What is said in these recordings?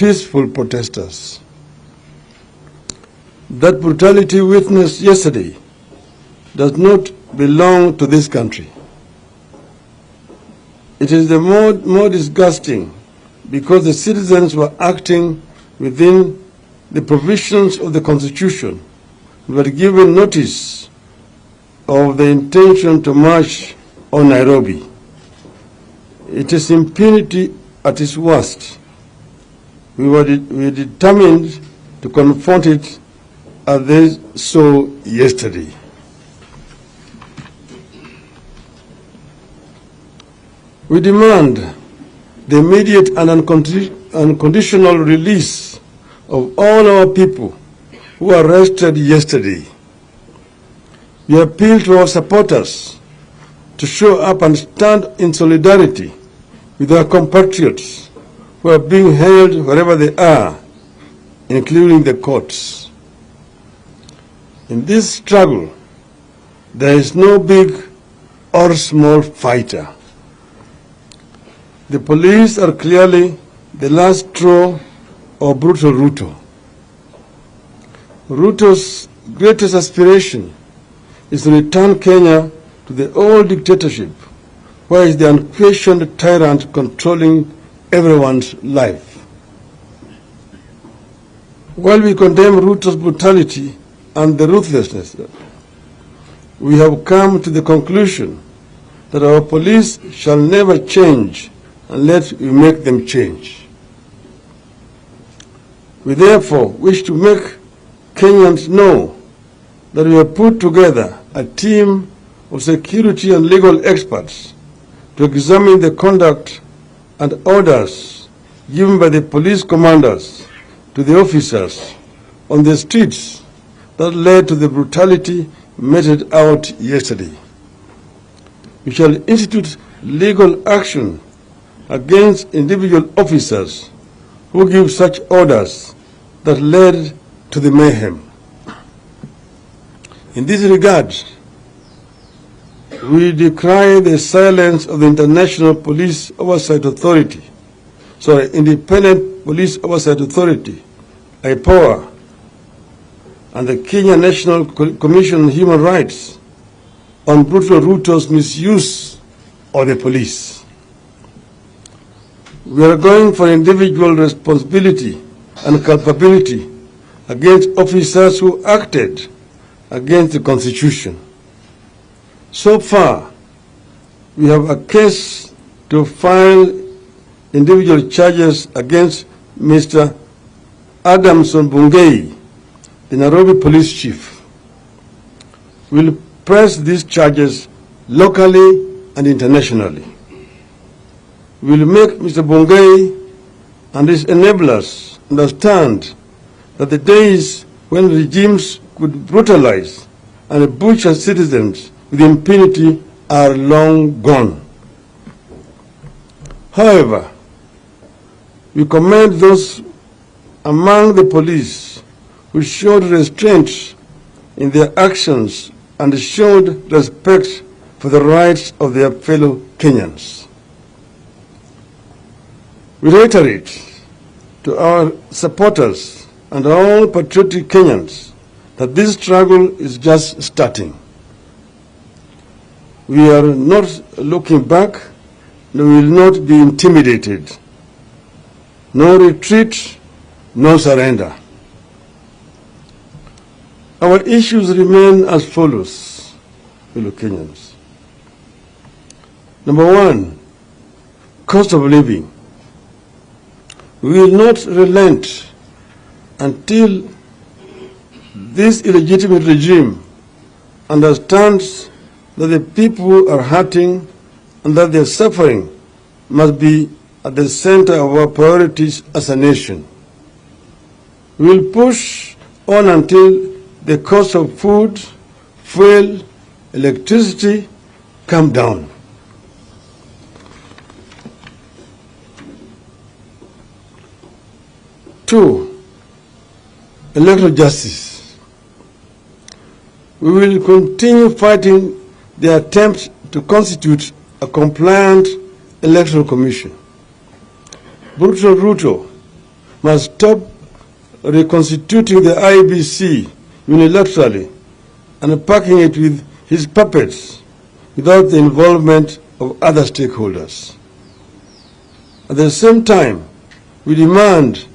peaceful protesters. That brutality witnessed yesterday does not belong to this country. It is the more disgusting because the citizens were acting within the provisions of the Constitution and were given notice of the intention to march on Nairobi. It is impunity at its worst. We were determined to confront it as they saw yesterday. We demand the immediate and unconditional release of all our people who were arrested yesterday. We appeal to our supporters to show up and stand in solidarity with our compatriots who are being held wherever they are, including the courts. In this struggle, there is no big or small fighter. The police are clearly the last straw of brutal Ruto. Ruto's greatest aspiration is to return Kenya to the old dictatorship, where is the unquestioned tyrant controlling everyone's life. While we condemn Ruto's brutality and the ruthlessness, we have come to the conclusion that our police shall never change unless we make them change. We therefore wish to make Kenyans know that we have put together a team of security and legal experts to examine the conduct and orders given by the police commanders to the officers on the streets that led to the brutality meted out yesterday. We shall institute legal action against individual officers who give such orders that led to the mayhem. In this regard, we decry the silence of the International Police Oversight Authority, Independent Police Oversight Authority, IPOA, and the Kenya National Commission on Human Rights on brutal Ruto's misuse of the police. We are going for individual responsibility and culpability against officers who acted against the Constitution. So far, we have a case to file individual charges against Mr. Adamson Bungei, the Nairobi police chief. We will press these charges locally and internationally. We will make Mr. Bungei and his enablers understand that the days when regimes could brutalize and butcher citizens with impunity are long gone. However, we commend those among the police who showed restraint in their actions and showed respect for the rights of their fellow Kenyans. We reiterate to our supporters and all patriotic Kenyans that this struggle is just starting. We are not looking back, and we will not be intimidated. No retreat, no surrender. Our issues remain as follows, fellow Kenyans. Number one, cost of living. We will not relent until this illegitimate regime understands that the people are hurting and that their suffering must be at the center of our priorities as a nation. We will push on until the cost of food, fuel, electricity come down. Two, electoral justice. We will continue fighting the attempt to constitute a compliant electoral commission. Brutal Ruto must stop reconstituting the IEBC unilaterally and packing it with his puppets without the involvement of other stakeholders. At the same time, we demand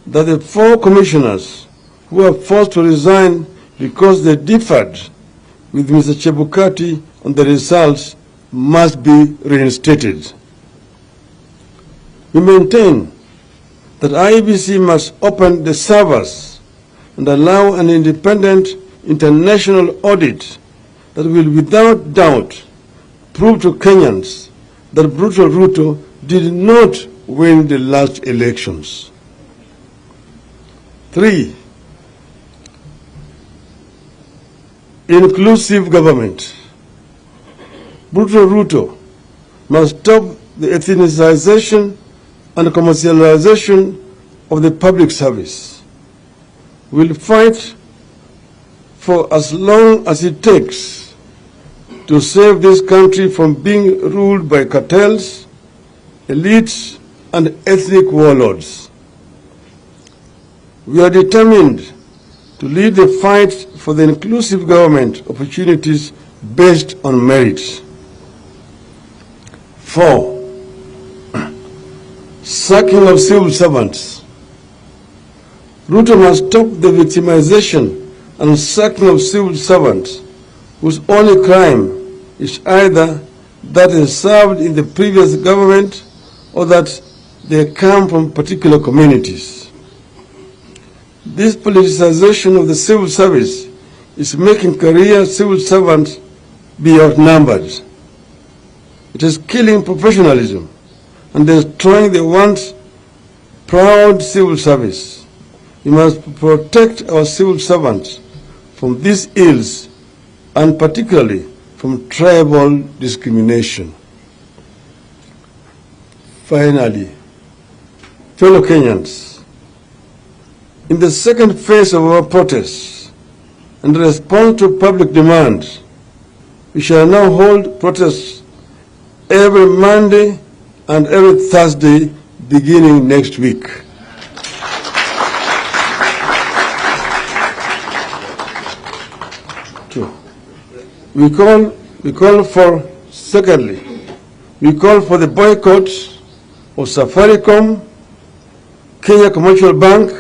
that the 4 commissioners who were forced to resign because they differed with Mr. Chebukati on the results must be reinstated. We maintain that IEBC must open the servers and allow an independent international audit that will without doubt prove to Kenyans that brutal Ruto did not win the last elections. 3. Inclusive government. Brutal Ruto must stop the ethnicization and commercialization of the public service. We will fight for as long as it takes to save this country from being ruled by cartels, elites, and ethnic warlords. We are determined to lead the fight for the inclusive government opportunities based on merit. 4. Sacking of civil servants. Ruto must stop the victimization and sacking of civil servants whose only crime is either that they served in the previous government or that they come from particular communities. This politicization of the civil service is making career civil servants be outnumbered. It is killing professionalism and destroying the once proud civil service. We must protect our civil servants from these ills and particularly from tribal discrimination. Finally, fellow Kenyans, in the second phase of our protests, in response to public demand, we shall now hold protests every Monday and every Thursday beginning next week. True. We call for, secondly, we call for the boycott of Safaricom, Kenya Commercial Bank,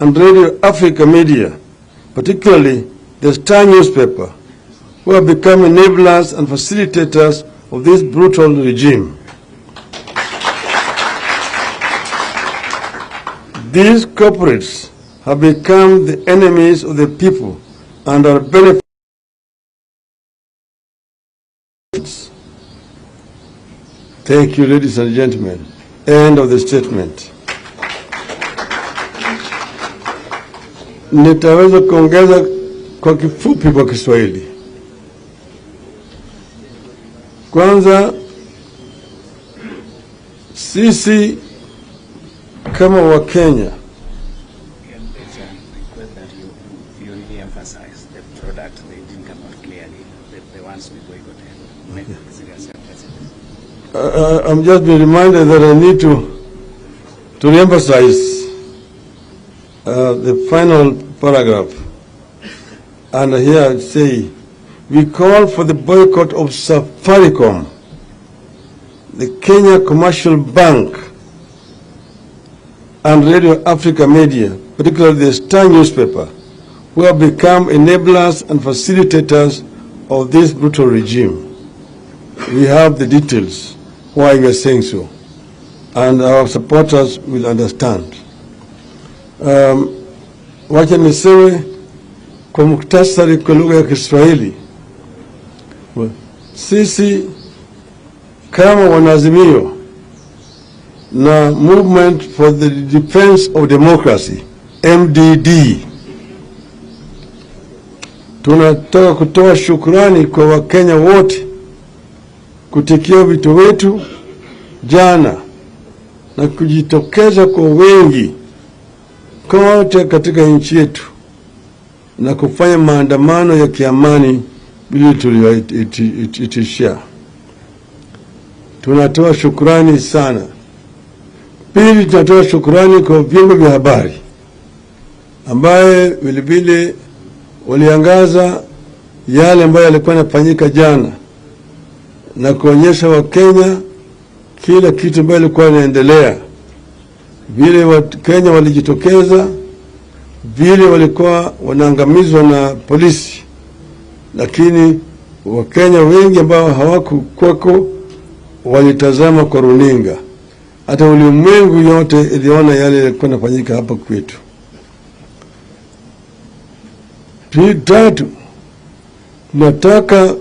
and Radio Africa Media, particularly the Star newspaper, who have become enablers and facilitators of this brutal regime. These corporates have become the enemies of the people and are benefiting. Thank you, ladies and gentlemen. End of the statement. Nitaweza kuongeza kwa kifupi kwa Kiswahili. Kwanza, sisi kama Wakenya I'm just being reminded that I need to re-emphasize the final paragraph. And here I say, we call for the boycott of Safaricom, the Kenya Commercial Bank, and Radio Africa Media, particularly the Star newspaper, who have become enablers and facilitators of this brutal regime. We have the details why we are saying so, and our supporters will understand. Wacha niseme kwa muktasari kwa lugha ya Kiswahili. Sisi kama wanazimio na Movement for the Defense of Democracy, MDD, tunataka kutoa shukrani kwa Wakenya wote kutikia wito wetu jana na kujitokeza kwa wengi kote katika nchi yetu na kufanya maandamano ya kiamani bila tuliyoitishia. Tunatoa shukrani sana. Pili, tunatoa shukrani kwa vyombo vya habari ambaye vilevile waliangaza yale ambayo yalikuwa yanafanyika jana na kuonyesha Wakenya kila kitu ambayo ilikuwa inaendelea. Vile Wakenya walijitokeza, vile walikuwa wanaangamizwa na polisi, lakini Wakenya wengi ambao hawakukwako walitazama kwa runinga. Hata ulimwengu yote iliona yale yalikuwa yanafanyika hapa kwetu. Tatu, tunataka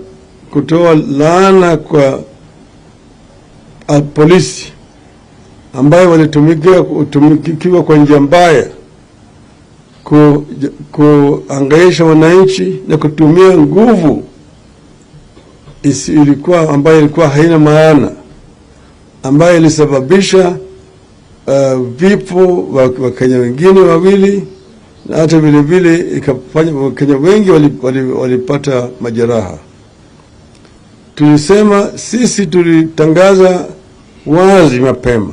kutoa laana kwa polisi ambayo walitumikiwa kwa njia mbaya kuangaisha wananchi na kutumia nguvu ambayo ilikuwa haina maana, ambayo ilisababisha vifo wa Kenya wengine wawili, na hata vile vile ikafanya Wakenya wengi walipata majeraha. Tulisema sisi tulitangaza wazi mapema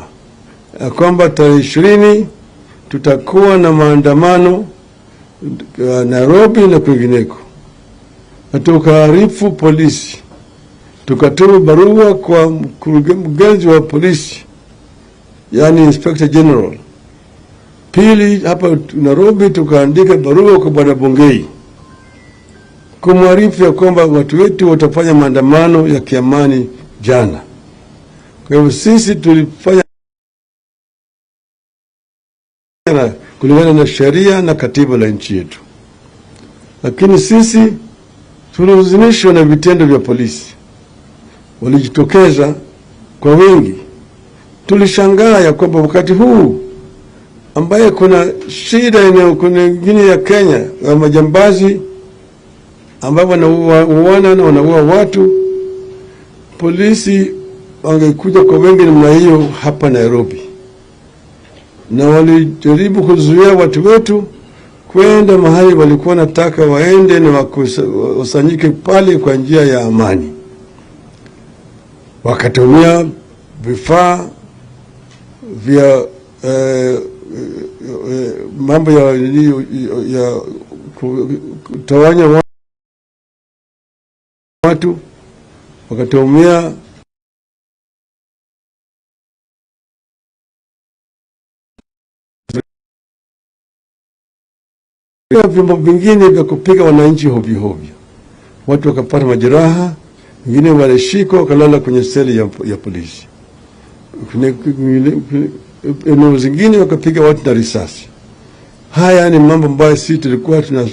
kwamba tarehe 20 tutakuwa na maandamano Nairobi na kwingineko. Tukaarifu polisi, tukatuma barua kwa mkurugenzi wa polisi, yani Inspector General. Pili, hapa Nairobi tukaandika barua kwa Bwana Bungei kumwarifu ya kwamba watu wetu watafanya maandamano ya kiamani jana. Kwa hivyo sisi tulifanya kulingana na sheria na katiba la nchi yetu, lakini sisi tulihuzunishwa na vitendo vya polisi. Walijitokeza kwa wingi. Tulishangaa ya kwamba wakati huu ambaye kuna shida nyingine ya Kenya ya majambazi ambao wanaua watu, polisi wangekuja kwa wengi namna hiyo hapa Nairobi, na walijaribu kuzuia watu wetu kwenda mahali walikuwa nataka waende na wakusanyike pale kwa njia ya amani. Wakatumia vifaa vya mambo ya kutawanya watu, wakatumia vyombo vingine vya kupiga wananchi hovyo hovyo. Watu wakapata majeraha, wengine walishikwa wakalala kwenye seli ya polisi. Eneo zingine wakapiga watu na risasi. Haya ni mambo ambayo sisi tulikuwa tunasazia